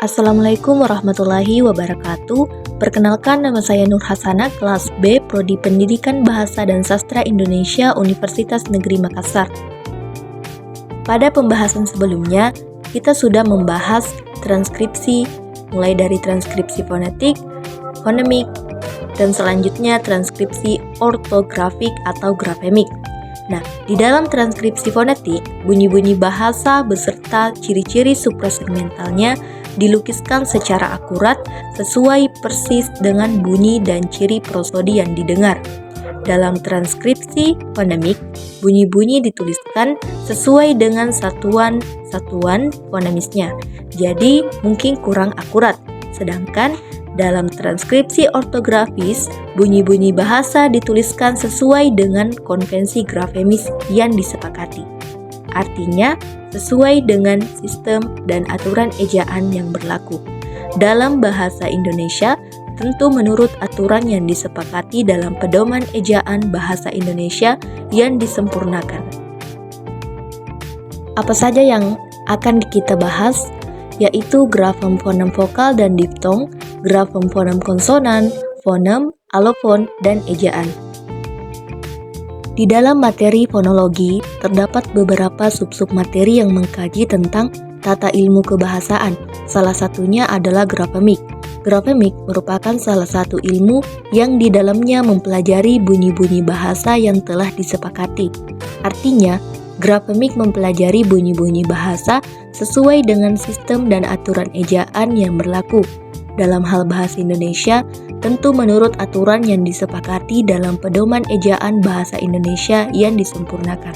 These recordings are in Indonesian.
Assalamualaikum warahmatullahi wabarakatuh. Perkenalkan, nama saya Nur Hasana, kelas B, Prodi Pendidikan Bahasa dan Sastra Indonesia, Universitas Negeri Makassar. Pada pembahasan sebelumnya, kita sudah membahas transkripsi, mulai dari transkripsi fonetik, fonemik, dan selanjutnya transkripsi ortografik atau grafemik. Nah, di dalam transkripsi fonetik, bunyi-bunyi bahasa beserta ciri-ciri suprasegmentalnya dilukiskan secara akurat sesuai persis dengan bunyi dan ciri prosodi yang didengar. Dalam transkripsi fonemik, bunyi-bunyi dituliskan sesuai dengan satuan-satuan fonemisnya, jadi mungkin kurang akurat. Sedangkan dalam transkripsi ortografis, bunyi-bunyi bahasa dituliskan sesuai dengan konvensi grafemis yang disepakati. Artinya, sesuai dengan sistem dan aturan ejaan yang berlaku. Dalam bahasa Indonesia, tentu menurut aturan yang disepakati dalam pedoman ejaan bahasa Indonesia yang disempurnakan. Apa saja yang akan kita bahas? Yaitu grafem fonem vokal dan diftong, grafem fonem konsonan, fonem, alofon, dan ejaan. Di dalam materi fonologi, terdapat beberapa sub-sub materi yang mengkaji tentang tata ilmu kebahasaan. Salah satunya adalah grafemik. Grafemik merupakan salah satu ilmu yang di dalamnya mempelajari bunyi-bunyi bahasa yang telah disepakati. Artinya, grafemik mempelajari bunyi-bunyi bahasa sesuai dengan sistem dan aturan ejaan yang berlaku. Dalam hal bahasa Indonesia, tentu menurut aturan yang disepakati dalam pedoman ejaan bahasa Indonesia yang disempurnakan.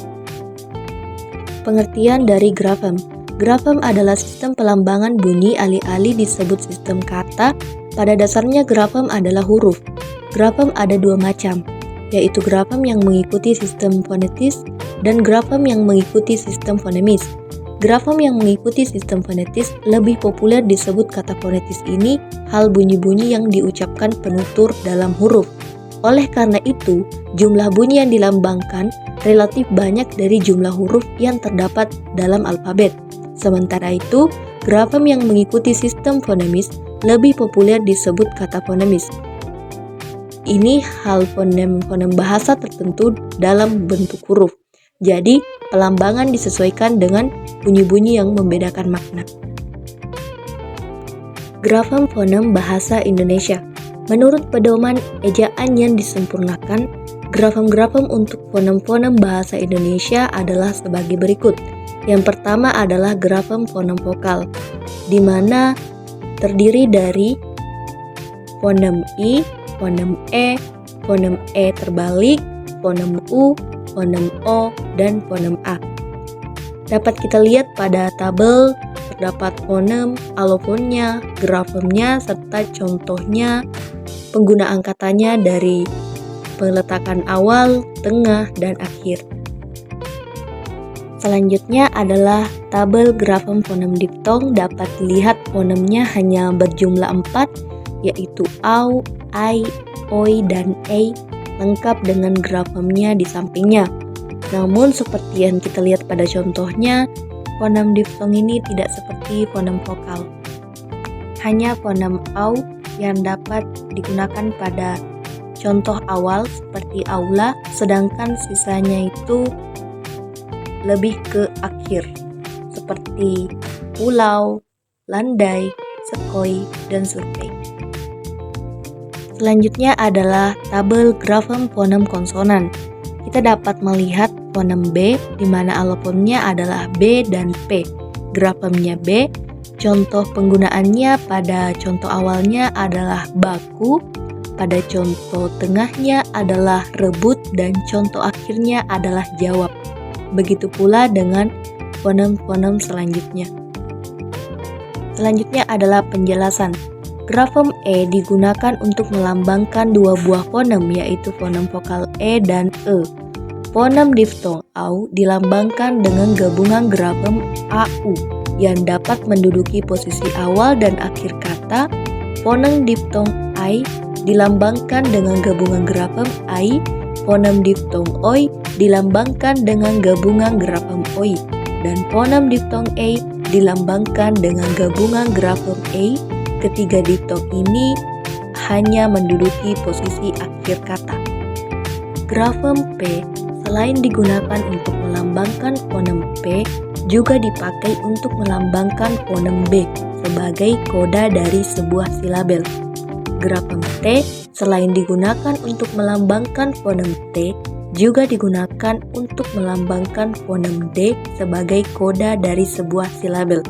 Pengertian dari grafem. Grafem adalah sistem pelambangan bunyi alih-alih disebut sistem kata. Pada dasarnya grafem adalah huruf. Grafem ada dua macam, yaitu grafem yang mengikuti sistem fonetis dan grafem yang mengikuti sistem fonemis. Grafem yang mengikuti sistem fonetis lebih populer disebut kata fonetis ini hal bunyi-bunyi yang diucapkan penutur dalam huruf. Oleh karena itu, jumlah bunyi yang dilambangkan relatif banyak dari jumlah huruf yang terdapat dalam alfabet. Sementara itu, grafem yang mengikuti sistem fonemis lebih populer disebut kata fonemis. Ini hal fonem-fonem bahasa tertentu dalam bentuk huruf. Jadi, pelambangan disesuaikan dengan bunyi-bunyi yang membedakan makna. Grafem fonem bahasa Indonesia. Menurut pedoman ejaan yang disempurnakan, grafem-grafem untuk fonem-fonem bahasa Indonesia adalah sebagai berikut. Yang pertama adalah grafem fonem vokal, di mana terdiri dari fonem I, fonem E terbalik, fonem U, fonem O, dan fonem A. Dapat kita lihat pada tabel terdapat fonem, alofonnya, grafemnya, serta contohnya, penggunaan katanya dari peletakan awal, tengah, dan akhir. Selanjutnya adalah tabel grafem fonem diftong. Dapat dilihat fonemnya hanya berjumlah 4, yaitu au, ai, oi, dan ei, lengkap dengan grafemnya di sampingnya. Namun seperti yang kita lihat pada contohnya, fonem diftong ini tidak seperti fonem vokal. Hanya fonem au yang dapat digunakan pada contoh awal seperti aula, sedangkan sisanya itu lebih ke akhir seperti pulau, landai, sekoi, dan survei. Selanjutnya adalah tabel grafem fonem konsonan. Kita dapat melihat fonem B, di mana alofonnya adalah B dan P. Grafemnya B, contoh penggunaannya pada contoh awalnya adalah baku, pada contoh tengahnya adalah rebut, dan contoh akhirnya adalah jawab. Begitu pula dengan fonem-fonem selanjutnya. Selanjutnya adalah penjelasan. Grafem E digunakan untuk melambangkan dua buah fonem, yaitu fonem vokal E dan E. Fonem diftong au dilambangkan dengan gabungan grafem AU yang dapat menduduki posisi awal dan akhir kata. Fonem diftong ai dilambangkan dengan gabungan grafem ai. Fonem diftong oi dilambangkan dengan gabungan grafem oi. Dan fonem diftong e dilambangkan dengan gabungan grafem A. Ketiga diftong ini hanya menduduki posisi akhir kata. Grafem P selain digunakan untuk melambangkan fonem P, juga dipakai untuk melambangkan fonem B sebagai koda dari sebuah silabel. Grafem T selain digunakan untuk melambangkan fonem T, juga digunakan untuk melambangkan fonem D sebagai koda dari sebuah silabel.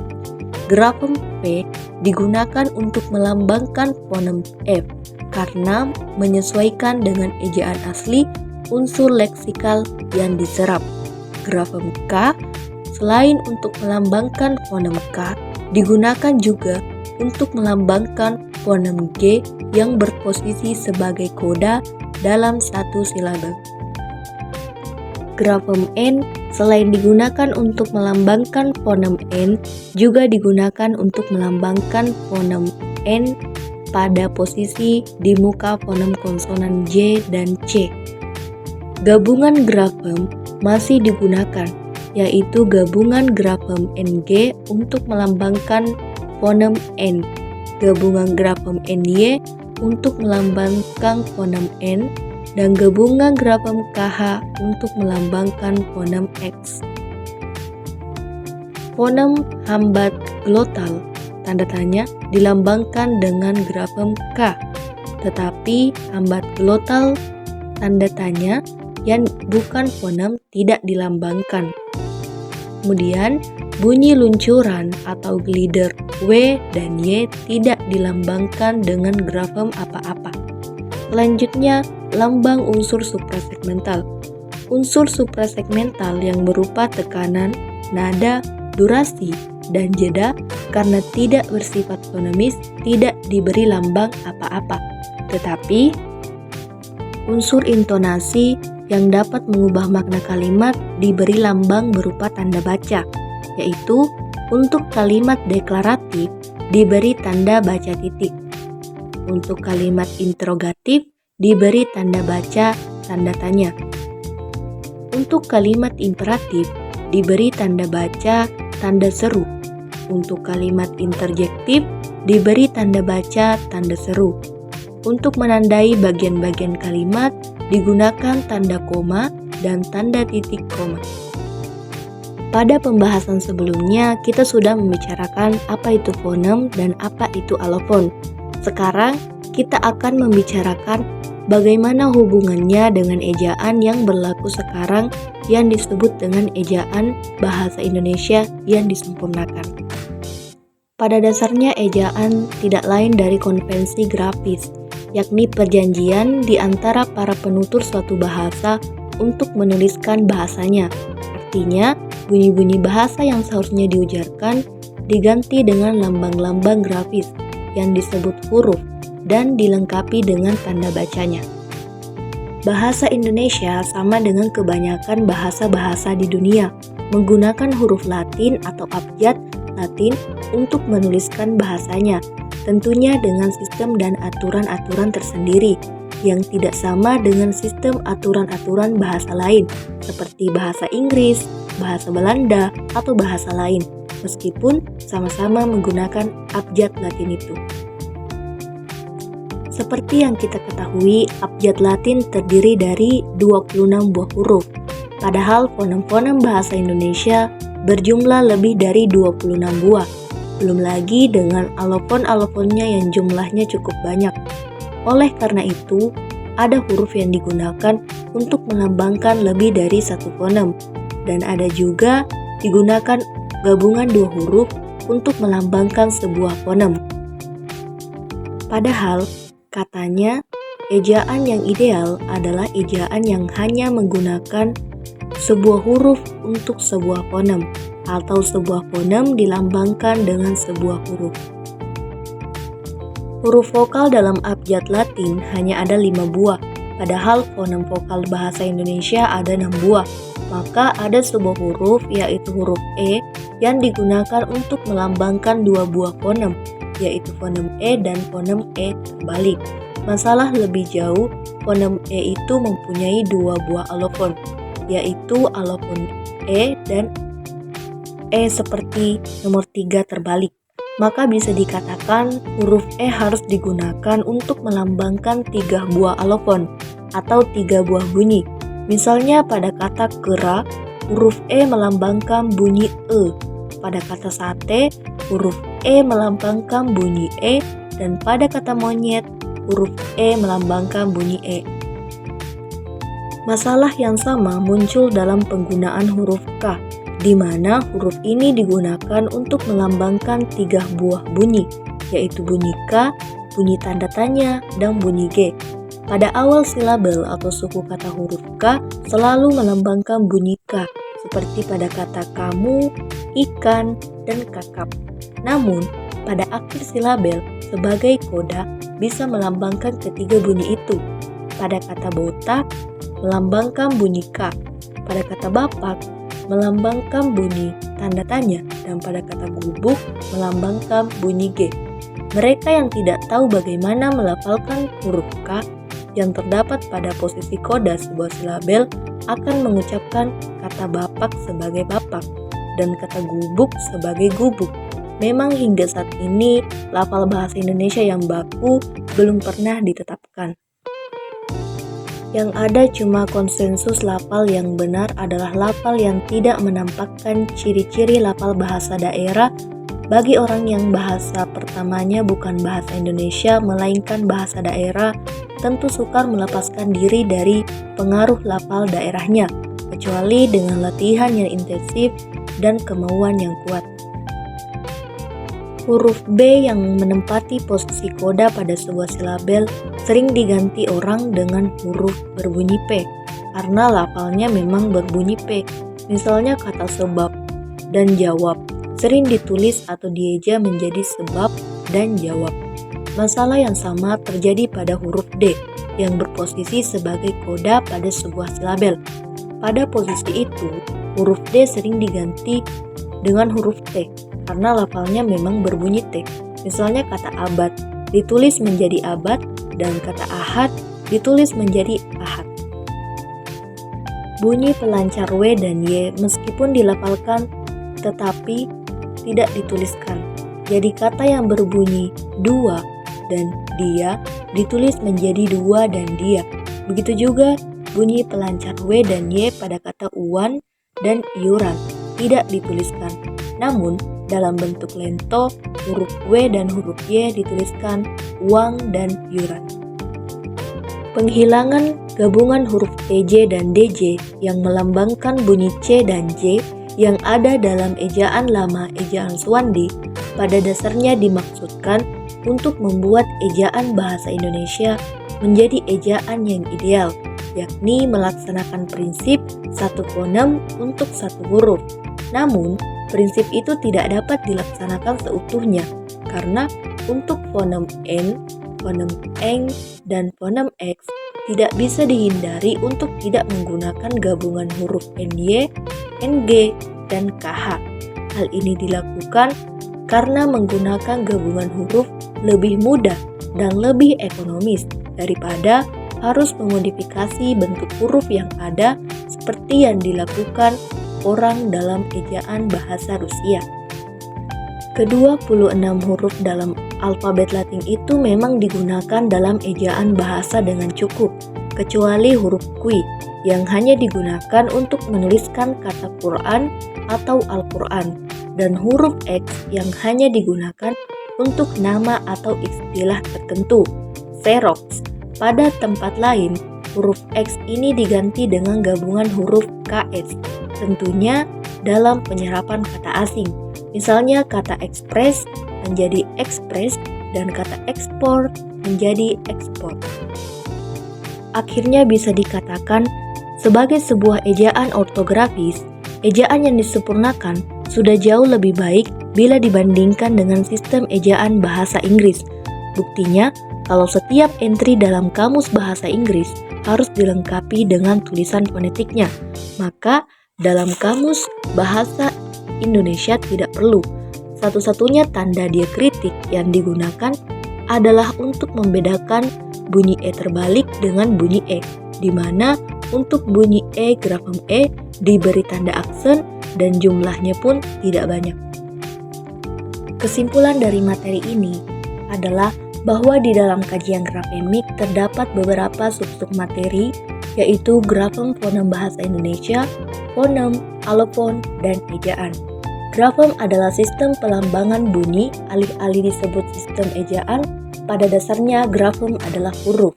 Grafem P digunakan untuk melambangkan fonem F karena menyesuaikan dengan ejaan asli unsur leksikal yang diserap. Grafem K selain untuk melambangkan fonem K, digunakan juga untuk melambangkan fonem G yang berposisi sebagai koda dalam satu silabel. Grafem N selain digunakan untuk melambangkan fonem N, juga digunakan untuk melambangkan fonem N pada posisi di muka fonem konsonan J dan C. Gabungan grafem masih digunakan, yaitu gabungan grafem NG untuk melambangkan fonem N, gabungan grafem NY untuk melambangkan fonem N, dan gabungan grafem KH untuk melambangkan fonem X. Fonem hambat glotal tanda tanya dilambangkan dengan grafem K, tetapi hambat glotal tanda tanya yang bukan fonem tidak dilambangkan. Kemudian bunyi luncuran atau glider W dan Y tidak dilambangkan dengan grafem apa-apa. Selanjutnya, lambang unsur suprasegmental. Unsur suprasegmental yang berupa tekanan, nada, durasi, dan jeda karena tidak bersifat fonemis tidak diberi lambang apa-apa. Tetapi, unsur intonasi yang dapat mengubah makna kalimat diberi lambang berupa tanda baca, yaitu untuk kalimat deklaratif diberi tanda baca titik. Untuk kalimat interrogatif diberi tanda baca tanda tanya. Untuk kalimat imperatif diberi tanda baca tanda seru. Untuk kalimat interjektif diberi tanda baca tanda seru. Untuk menandai bagian-bagian kalimat digunakan tanda koma dan tanda titik koma. Pada pembahasan sebelumnya kita sudah membicarakan apa itu fonem dan apa itu alofon. Sekarang kita akan membicarakan bagaimana hubungannya dengan ejaan yang berlaku sekarang yang disebut dengan ejaan bahasa Indonesia yang disempurnakan. Pada dasarnya ejaan tidak lain dari konvensi grafis, yakni perjanjian di antara para penutur suatu bahasa untuk menuliskan bahasanya. Artinya, bunyi-bunyi bahasa yang seharusnya diujarkan diganti dengan lambang-lambang grafis yang disebut huruf dan dilengkapi dengan tanda bacanya. Bahasa Indonesia sama dengan kebanyakan bahasa-bahasa di dunia, menggunakan huruf Latin atau abjad Latin untuk menuliskan bahasanya, tentunya dengan sistem dan aturan-aturan tersendiri yang tidak sama dengan sistem aturan-aturan bahasa lain, seperti bahasa Inggris, bahasa Belanda, atau bahasa lain, meskipun sama-sama menggunakan abjad Latin itu. Seperti yang kita ketahui, abjad Latin terdiri dari 26 buah huruf, padahal fonem-fonem bahasa Indonesia berjumlah lebih dari 26 buah, belum lagi dengan alofon-alofonnya yang jumlahnya cukup banyak. Oleh karena itu, ada huruf yang digunakan untuk melambangkan lebih dari satu fonem, dan ada juga digunakan gabungan dua huruf untuk melambangkan sebuah fonem. Padahal, katanya, ejaan yang ideal adalah ejaan yang hanya menggunakan sebuah huruf untuk sebuah fonem, atau sebuah fonem dilambangkan dengan sebuah huruf. Huruf vokal dalam abjad Latin hanya ada 5 buah, padahal fonem vokal bahasa Indonesia ada 6 buah. Maka ada sebuah huruf, yaitu huruf E, yang digunakan untuk melambangkan 2 buah fonem, yaitu fonem E dan fonem E terbalik. Masalah lebih jauh, fonem E itu mempunyai 2 buah alofon, yaitu alofon E dan E seperti nomor 3 terbalik. Maka bisa dikatakan huruf E harus digunakan untuk melambangkan 3 buah alofon atau 3 buah bunyi. Misalnya pada kata kera, huruf E melambangkan bunyi E. Pada kata sate, huruf E melambangkan bunyi E, dan pada kata monyet, huruf E melambangkan bunyi E. Masalah yang sama muncul dalam penggunaan huruf K, di mana huruf ini digunakan untuk melambangkan 3 buah bunyi, yaitu bunyi K, bunyi tanda tanya, dan bunyi G. Pada awal silabel atau suku kata huruf K selalu melambangkan bunyi K, seperti pada kata kamu, ikan, dan kakap. Namun, pada akhir silabel sebagai koda bisa melambangkan ketiga bunyi itu. Pada kata botak, melambangkan bunyi K. Pada kata bapak, melambangkan bunyi tanda tanya, dan pada kata gubuk melambangkan bunyi G. Mereka yang tidak tahu bagaimana melafalkan huruf K yang terdapat pada posisi koda sebuah silabel akan mengucapkan kata bapak sebagai bapak dan kata gubuk sebagai gubuk. Memang hingga saat ini lafal bahasa Indonesia yang baku belum pernah ditetapkan. Yang ada cuma konsensus lafal yang benar adalah lafal yang tidak menampakkan ciri-ciri lafal bahasa daerah bagi orang yang bahasa pertamanya bukan bahasa Indonesia melainkan bahasa daerah. Tentu sukar melepaskan diri dari pengaruh lafal daerahnya, kecuali dengan latihan yang intensif dan kemauan yang kuat. Huruf B yang menempati posisi koda pada sebuah silabel sering diganti orang dengan huruf berbunyi P, karena lafalnya memang berbunyi P. Misalnya kata sebab dan jawab sering ditulis atau dieja menjadi sebab dan jawab. Masalah yang sama terjadi pada huruf D yang berposisi sebagai koda pada sebuah silabel. Pada posisi itu, huruf D sering diganti dengan huruf T karena lafalnya memang berbunyi T. Misalnya kata abad ditulis menjadi abad dan kata ahad ditulis menjadi ahad. Bunyi pelancar W dan Y meskipun dilafalkan tetapi tidak dituliskan. Jadi kata yang berbunyi dua dan dia ditulis menjadi dua dan dia. Begitu juga bunyi pelancar W dan Y pada kata uan dan iuran tidak dituliskan. Namun dalam bentuk lento, huruf W dan huruf Y dituliskan uang dan iuran. Penghilangan gabungan huruf TJ dan DJ yang melambangkan bunyi C dan J yang ada dalam ejaan lama ejaan Swandi pada dasarnya dimaksudkan untuk membuat ejaan bahasa Indonesia menjadi ejaan yang ideal, yakni melaksanakan prinsip satu fonem untuk satu huruf. Namun, prinsip itu tidak dapat dilaksanakan seutuhnya, karena untuk fonem N, fonem eng, dan fonem X tidak bisa dihindari untuk tidak menggunakan gabungan huruf NY, NG, dan KH. Hal ini dilakukan karena menggunakan gabungan huruf lebih mudah dan lebih ekonomis daripada harus memodifikasi bentuk huruf yang ada seperti yang dilakukan orang dalam ejaan bahasa Rusia. Ke-26 huruf dalam alfabet Latin itu memang digunakan dalam ejaan bahasa dengan cukup, kecuali huruf Q yang hanya digunakan untuk menuliskan kata Quran atau Al-Quran, dan huruf X yang hanya digunakan untuk nama atau istilah tertentu, Xerox. Pada tempat lain, huruf X ini diganti dengan gabungan huruf KS, tentunya dalam penyerapan kata asing. Misalnya kata ekspres menjadi ekspres dan kata ekspor menjadi ekspor. Akhirnya bisa dikatakan sebagai sebuah ejaan ortografis, ejaan yang disempurnakan sudah jauh lebih baik bila dibandingkan dengan sistem ejaan bahasa Inggris. Buktinya, kalau setiap entry dalam kamus bahasa Inggris harus dilengkapi dengan tulisan fonetiknya, maka dalam kamus bahasa Indonesia tidak perlu. Satu-satunya tanda diakritik yang digunakan adalah untuk membedakan bunyi E terbalik dengan bunyi E, di mana untuk bunyi E grafem E diberi tanda aksen dan jumlahnya pun tidak banyak. Kesimpulan dari materi ini adalah bahwa di dalam kajian grafemik terdapat beberapa sub-sub materi, yaitu grafem fonem bahasa Indonesia, fonem, alofon, dan ejaan. Grafem adalah sistem pelambangan bunyi, alih-alih disebut sistem ejaan, pada dasarnya grafem adalah huruf.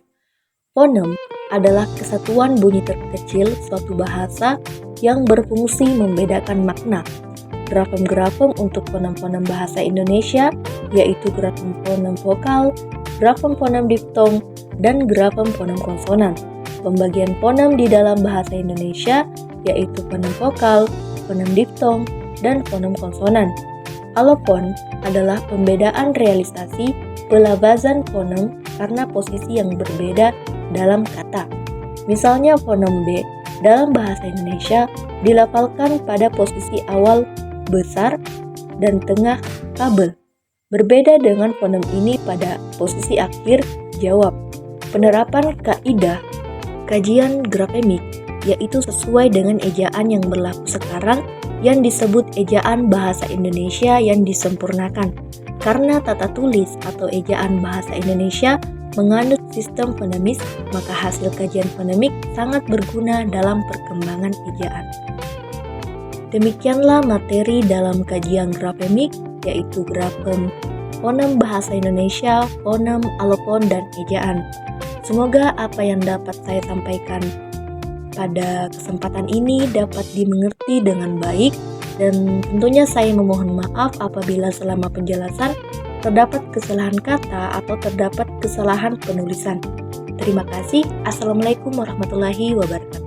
Fonem adalah kesatuan bunyi terkecil suatu bahasa yang berfungsi membedakan makna. Grafem-grafem untuk fonem-fonem bahasa Indonesia yaitu grafem fonem vokal, grafem fonem diftong, dan grafem fonem konsonan. Pembagian fonem di dalam bahasa Indonesia yaitu fonem vokal, fonem diftong, dan fonem konsonan. Alofon adalah pembedaan realisasi pelafazan fonem karena posisi yang berbeda dalam kata. Misalnya fonem B dalam bahasa Indonesia dilafalkan pada posisi awal besar dan tengah kabel. Berbeda dengan fonem ini pada posisi akhir jawab. Penerapan kaidah kajian grafemik yaitu sesuai dengan ejaan yang berlaku sekarang yang disebut ejaan bahasa Indonesia yang disempurnakan. Karena tata tulis atau ejaan bahasa Indonesia menganut sistem fonemis, maka hasil kajian fonemik sangat berguna dalam perkembangan ejaan. Demikianlah materi dalam kajian grafemik, yaitu grafem fonem bahasa Indonesia, fonem, alofon, dan ejaan. Semoga apa yang dapat saya sampaikan pada kesempatan ini dapat dimengerti dengan baik, dan tentunya saya memohon maaf apabila selama penjelasan terdapat kesalahan kata atau terdapat kesalahan penulisan. Terima kasih. Assalamualaikum warahmatullahi wabarakatuh.